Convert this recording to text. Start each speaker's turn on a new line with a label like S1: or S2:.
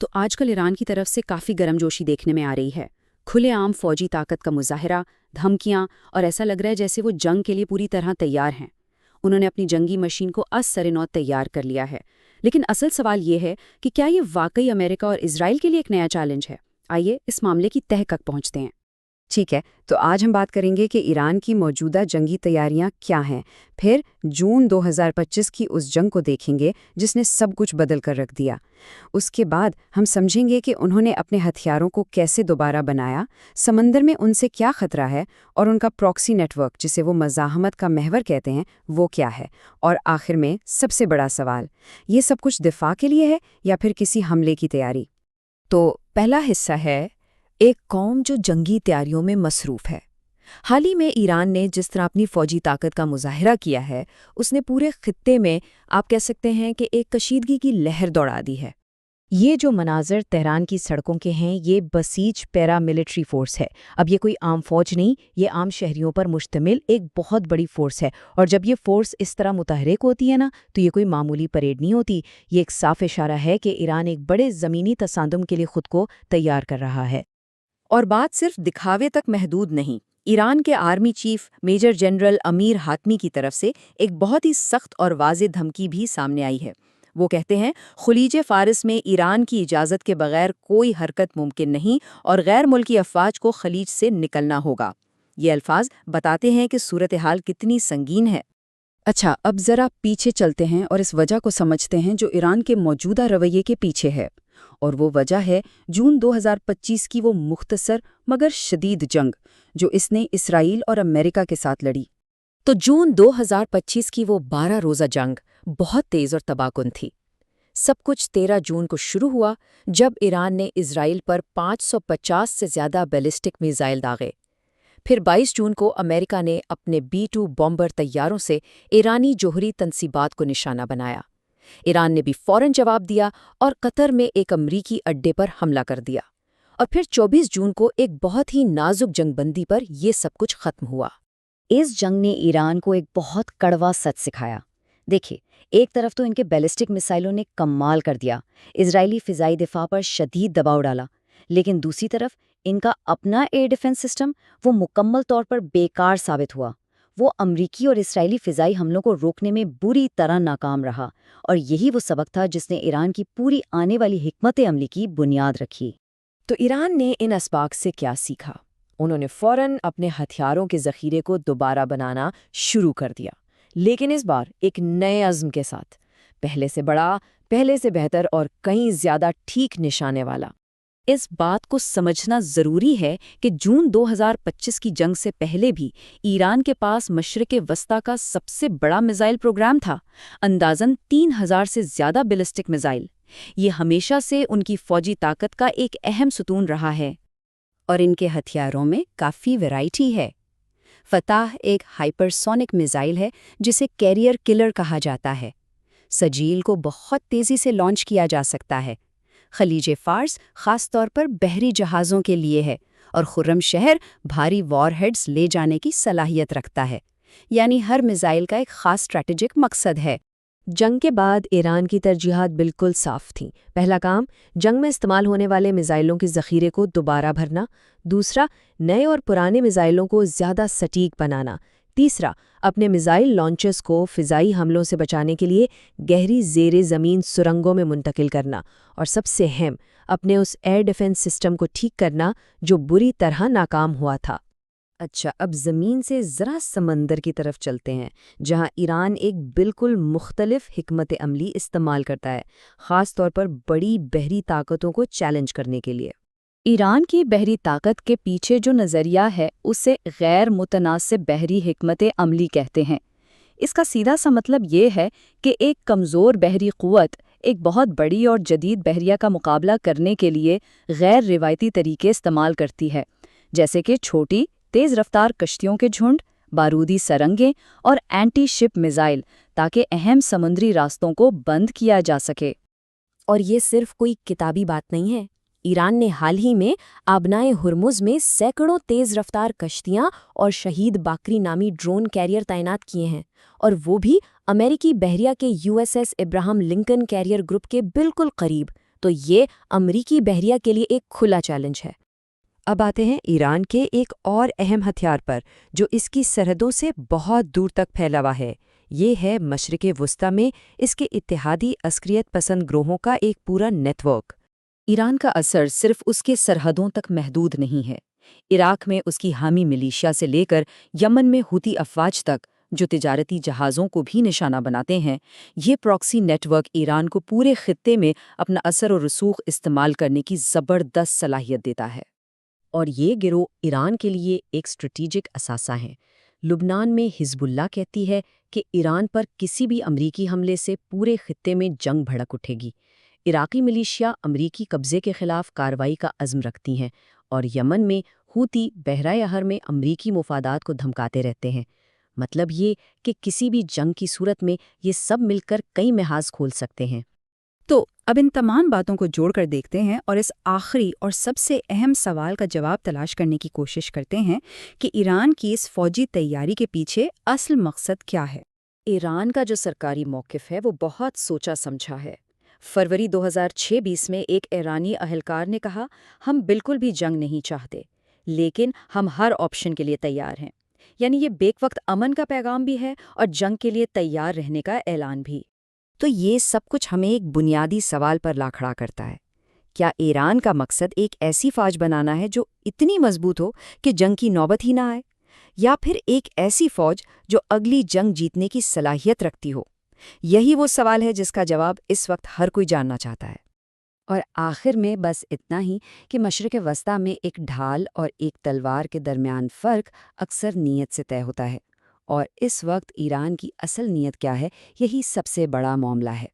S1: تو آج کل ایران کی طرف سے کافی گرم جوشی دیکھنے میں آ رہی ہے۔ کھلے عام فوجی طاقت کا مظاہرہ، دھمکیاں، اور ایسا لگ رہا ہے جیسے وہ جنگ کے لیے پوری طرح تیار ہیں۔ انہوں نے اپنی جنگی مشین کو از سر نو تیار کر لیا ہے۔ لیکن اصل سوال یہ ہے کہ کیا یہ واقعی امریکہ اور اسرائیل کے لیے ایک نیا چیلنج ہے؟ آئیے اس معاملے کی تہہ تک پہنچتے ہیں۔
S2: ٹھیک ہے، تو آج ہم بات کریں گے کہ ایران کی موجودہ جنگی تیاریاں کیا ہیں، پھر جون 2025 کی اس جنگ کو دیکھیں گے جس نے سب کچھ بدل کر رکھ دیا۔ اس کے بعد ہم سمجھیں گے کہ انہوں نے اپنے ہتھیاروں کو کیسے دوبارہ بنایا، سمندر میں ان سے کیا خطرہ ہے، اور ان کا پراکسی نیٹ ورک جسے وہ مزاحمت کا محور کہتے ہیں وہ کیا ہے، اور آخر میں سب سے بڑا سوال، یہ سب کچھ دفاع کے لیے ہے یا پھر کسی حملے کی تیاری؟
S3: تو پہلا حصہ ہے ایک قوم جو جنگی تیاریوں میں مصروف ہے۔ حال ہی میں ایران نے جس طرح اپنی فوجی طاقت کا مظاہرہ کیا ہے، اس نے پورے خطے میں آپ کہہ سکتے ہیں کہ ایک کشیدگی کی لہر دوڑا دی ہے۔ یہ جو مناظر تہران کی سڑکوں کے ہیں، یہ بسیج پیرا ملٹری فورس ہے۔ اب یہ کوئی عام فوج نہیں، یہ عام شہریوں پر مشتمل ایک بہت بڑی فورس ہے، اور جب یہ فورس اس طرح متحرک ہوتی ہے نا، تو یہ کوئی معمولی پریڈ نہیں ہوتی، یہ ایک صاف اشارہ ہے کہ ایران ایک بڑے زمینی تصادم کے لیے خود کو تیار کر رہا ہے۔
S4: اور بات صرف دکھاوے تک محدود نہیں۔ ایران کے آرمی چیف میجر جنرل امیر حاتمی کی طرف سے ایک بہت ہی سخت اور واضح دھمکی بھی سامنے آئی ہے۔ وہ کہتے ہیں خلیج فارس میں ایران کی اجازت کے بغیر کوئی حرکت ممکن نہیں اور غیر ملکی افواج کو خلیج سے نکلنا ہوگا۔ یہ الفاظ بتاتے ہیں کہ صورتحال کتنی سنگین ہے۔
S1: اچھا، اب ذرا پیچھے چلتے ہیں اور اس وجہ کو سمجھتے ہیں جو ایران کے موجودہ رویے کے پیچھے ہے، اور وہ وجہ ہے جون 2025 کی وہ مختصر مگر شدید جنگ جو اس نے اسرائیل اور امریکہ کے ساتھ لڑی۔
S3: تو جون 2025 کی وہ 12 روزہ جنگ بہت تیز اور تباہ کن تھی۔ سب کچھ 13 جون کو شروع ہوا جب ایران نے اسرائیل پر 550 سے زیادہ بیلسٹک میزائل داغے۔ پھر 22 جون کو امریکہ نے اپنے B-2 بامبر طیاروں سے ایرانی جوہری تنصیبات کو نشانہ بنایا۔ ایران نے بھی فوراً جواب دیا اور قطر میں ایک امریکی اڈے پر حملہ کر دیا، اور پھر 24 جون کو ایک بہت ہی نازک جنگ بندی پر یہ سب کچھ ختم ہوا۔
S5: اس جنگ نے ایران کو ایک بہت کڑوا سچ سکھایا۔ دیکھیں، ایک طرف تو ان کے بیلسٹک میزائلوں نے کمال کر دیا، اسرائیلی فضائی دفاع پر شدید دباؤ ڈالا، لیکن دوسری طرف ان کا اپنا ایئر ڈیفنس سسٹم وہ مکمل طور پر بیکار ثابت ہوا۔ وہ امریکی اور اسرائیلی فضائی حملوں کو روکنے میں بری طرح ناکام رہا، اور یہی وہ سبق تھا جس نے ایران کی پوری آنے والی حکمت عملی کی بنیاد رکھی۔
S3: تو ایران نے ان اسباق سے کیا سیکھا؟ انہوں نے فوراً اپنے ہتھیاروں کے ذخیرے کو دوبارہ بنانا شروع کر دیا، لیکن اس بار ایک نئے عزم کے ساتھ، پہلے سے بڑا، پہلے سے بہتر اور کہیں زیادہ ٹھیک نشانے والا۔
S1: اس بات کو سمجھنا ضروری ہے کہ جون 2025 کی جنگ سے پہلے بھی ایران کے پاس مشرق وسطیٰ کا سب سے بڑا میزائل پروگرام تھا، اندازاً 3000 سے زیادہ بیلسٹک میزائل۔ یہ ہمیشہ سے ان کی فوجی طاقت کا ایک اہم ستون رہا ہے،
S2: اور ان کے ہتھیاروں میں کافی ویرائٹی ہے۔ فتح ایک ہائپرسونک میزائل ہے جسے کیریئر کلر کہا جاتا ہے۔ سجیل کو بہت تیزی سے لانچ کیا جا سکتا ہے۔ خلیج فارس خاص طور پر بحری جہازوں کے لیے ہے، اور خرم شہر بھاری وار ہیڈز لے جانے کی صلاحیت رکھتا ہے، یعنی ہر میزائل کا ایک خاص اسٹریٹجک مقصد ہے۔
S3: جنگ کے بعد ایران کی ترجیحات بالکل صاف تھیں۔ پہلا کام، جنگ میں استعمال ہونے والے میزائلوں کے ذخیرے کو دوبارہ بھرنا۔ دوسرا، نئے اور پرانے میزائلوں کو زیادہ سٹیک بنانا۔ تیسرا، اپنے میزائل لانچرز کو فضائی حملوں سے بچانے کے لیے گہری زیر زمین سرنگوں میں منتقل کرنا، اور سب سے اہم، اپنے اس ایئر ڈیفنس سسٹم کو ٹھیک کرنا جو بری طرح ناکام ہوا تھا۔
S2: اچھا، اب زمین سے ذرا سمندر کی طرف چلتے ہیں، جہاں ایران ایک بالکل مختلف حکمت عملی استعمال کرتا ہے، خاص طور پر بڑی بحری طاقتوں کو چیلنج کرنے کے لیے۔
S1: ایران کی بحری طاقت کے پیچھے جو نظریہ ہے اسے غیر متناسب بحری حکمت عملی کہتے ہیں۔ اس کا سیدھا سا مطلب یہ ہے کہ ایک کمزور بحری قوت ایک بہت بڑی اور جدید بحریہ کا مقابلہ کرنے کے لیے غیر روایتی طریقے استعمال کرتی ہے، جیسے کہ چھوٹی تیز رفتار کشتیوں کے جھنڈ، بارودی سرنگیں اور اینٹی شپ میزائل، تاکہ اہم سمندری راستوں کو بند کیا جا سکے۔
S3: اور یہ صرف کوئی کتابی بات نہیں ہے۔ ایران نے حال ہی میں آبنائے ہرمز میں سینکڑوں تیز رفتار کشتیاں اور شہید باکری نامی ڈرون کیریئر تعینات کیے ہیں، اور وہ بھی امریکی بحریہ کے USS Abraham Lincoln carrier group کے بالکل قریب، تو یہ امریکی بحریہ کے لیے ایک کھلا چیلنج ہے۔
S2: اب آتے ہیں ایران کے ایک اور اہم ہتھیار پر جو اس کی سرحدوں سے بہت دور تک پھیلا ہوا ہے۔ یہ ہے مشرق وسطیٰ میں اس کے اتحادی عسکریت پسند گروہوں کا ایک پورا نیٹ ورک۔
S4: ایران کا اثر صرف اس کے سرحدوں تک محدود نہیں ہے۔ عراق میں اس کی حامی ملیشیا سے لے کر یمن میں ہوتی افواج تک، جو تجارتی جہازوں کو بھی نشانہ بناتے ہیں، یہ پراکسی نیٹ ورک ایران کو پورے خطے میں اپنا اثر و رسوخ استعمال کرنے کی زبردست صلاحیت دیتا ہے۔
S3: اور یہ گروہ ایران کے لیے ایک اسٹریٹجک اثاثہ ہیں۔ لبنان میں حزب اللہ کہتی ہے کہ ایران پر کسی بھی امریکی حملے سے پورے خطے میں جنگ بھڑک اٹھے گی۔ عراقی ملیشیا امریکی قبضے کے خلاف کارروائی کا عزم رکھتی ہیں، اور یمن میں ہوتی بحرۂ احر میں امریکی مفادات کو دھمکاتے رہتے ہیں۔ مطلب یہ کہ کسی بھی جنگ کی صورت میں یہ سب مل کر کئی محاذ کھول سکتے ہیں۔
S1: تو اب ان تمام باتوں کو جوڑ کر دیکھتے ہیں اور اس آخری اور سب سے اہم سوال کا جواب تلاش کرنے کی کوشش کرتے ہیں کہ ایران کی اس فوجی تیاری کے پیچھے اصل مقصد کیا ہے۔
S4: ایران کا جو سرکاری موقف ہے وہ بہت سوچا سمجھا ہے۔ فروری 2026 میں ایک ایرانی اہلکار نے کہا، ہم بالکل بھی جنگ نہیں چاہتے، لیکن ہم ہر آپشن کے لیے تیار ہیں۔ یعنی یہ بیک وقت امن کا پیغام بھی ہے اور جنگ کے لیے تیار رہنے کا اعلان بھی۔
S2: تو یہ سب کچھ ہمیں ایک بنیادی سوال پر لا کھڑا کرتا ہے۔ کیا ایران کا مقصد ایک ایسی فوج بنانا ہے جو اتنی مضبوط ہو کہ جنگ کی نوبت ہی نہ آئے، یا پھر ایک ایسی فوج جو اگلی جنگ جیتنے کی صلاحیت رکھتی ہو؟ یہی وہ سوال ہے جس کا جواب اس وقت ہر کوئی جاننا چاہتا ہے۔
S5: اور آخر میں بس اتنا ہی کہ مشرق وسطیٰ میں ایک ڈھال اور ایک تلوار کے درمیان فرق اکثر نیت سے طے ہوتا ہے، اور اس وقت ایران کی اصل نیت کیا ہے، یہی سب سے بڑا معاملہ ہے۔